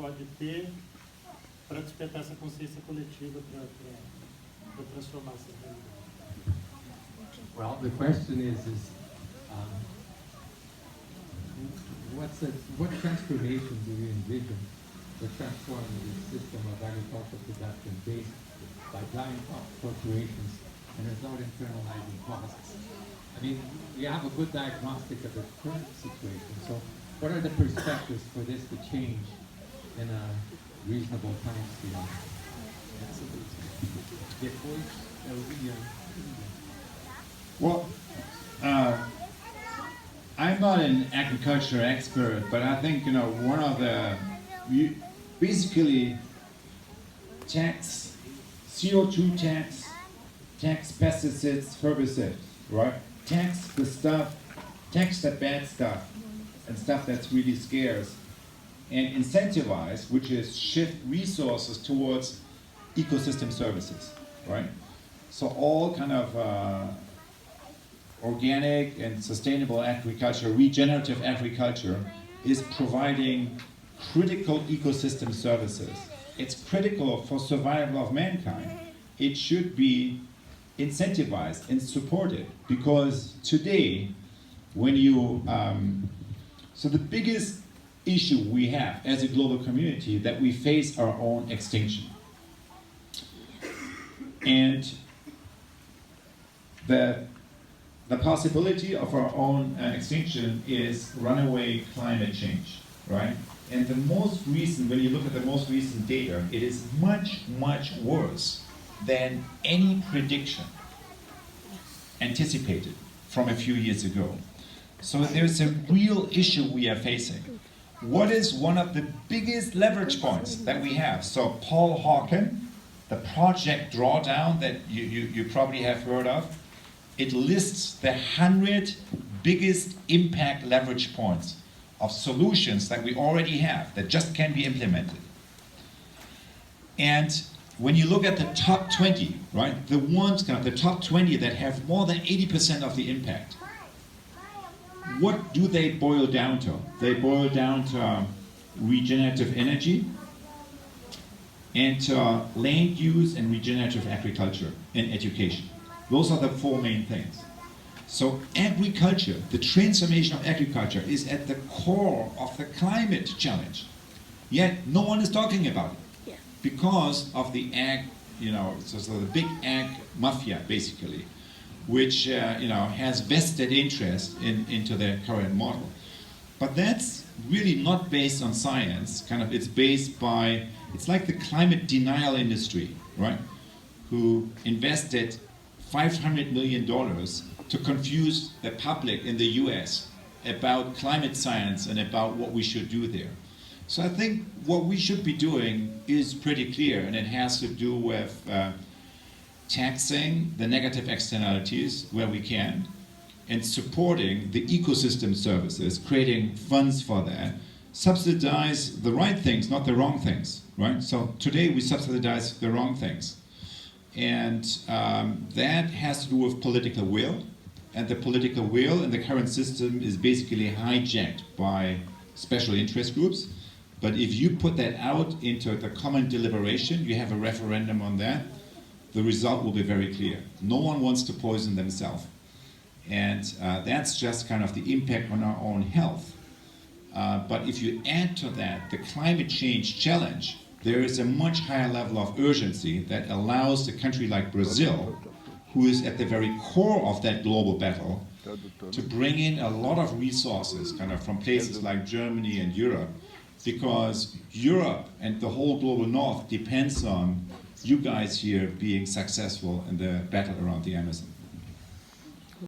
pode ter para despertar essa consciência coletiva para transformar essa realidade? Well, the question is what transformation do you envision for transforming the system of agricultural production based by blind corporations and without internalizing costs? I mean, we have a good diagnostic of the current situation, so what are the perspectives for this to change in a reasonable time scale? Well, I'm not an agriculture expert, but I think, you know, one of the, basically tax, CO2 tax, tax pesticides, herbicides, right? Tax the stuff, tax the bad stuff, and stuff that's really scarce, and incentivize, which is shift resources towards ecosystem services, right? So all kind of organic and sustainable agriculture, regenerative agriculture, is providing critical ecosystem services. It's critical for survival of mankind. It should be incentivized and supported, because today, when you, so the biggest issue we have as a global community, that we face our own extinction. And the possibility of our own extinction is runaway climate change, right? And the most recent, when you look at the most recent data, it is much, much worse than any prediction anticipated from a few years ago. So there's a real issue we are facing. What is one of the biggest leverage points that we have? So Paul Hawken, the project drawdown that you probably have heard of, it lists the 100 biggest impact leverage points of solutions that we already have that just can be implemented. And when you look at the top 20, right, the ones, kind of the top 20 that have more than 80% of the impact, what do they boil down to? They boil down to regenerative energy and to land use and regenerative agriculture and education. Those are the four main things. So agriculture, the transformation of agriculture, is at the core of the climate challenge. Yet no one is talking about it because of the ag, you know, so the big ag mafia, basically, which you know, has vested interest into their current model. But that's really not based on science. Kind of, it's based by, it's like the climate denial industry, right? Who invested $500 million to confuse the public in the US about climate science and about what we should do there. So I think what we should be doing is pretty clear, and it has to do with taxing the negative externalities where we can, and supporting the ecosystem services, creating funds for that, subsidize the right things, not the wrong things, right? So today we subsidize the wrong things. And that has to do with political will, and the political will in the current system is basically hijacked by special interest groups. But if you put that out into the common deliberation, you have a referendum on that, the result will be very clear. No one wants to poison themselves. And that's just kind of the impact on our own health. But if you add to that the climate change challenge, there is a much higher level of urgency that allows a country like Brazil, who is at the very core of that global battle, to bring in a lot of resources kind of from places like Germany and Europe, because Europe and the whole global north depends on you guys here being successful in the battle around the Amazon.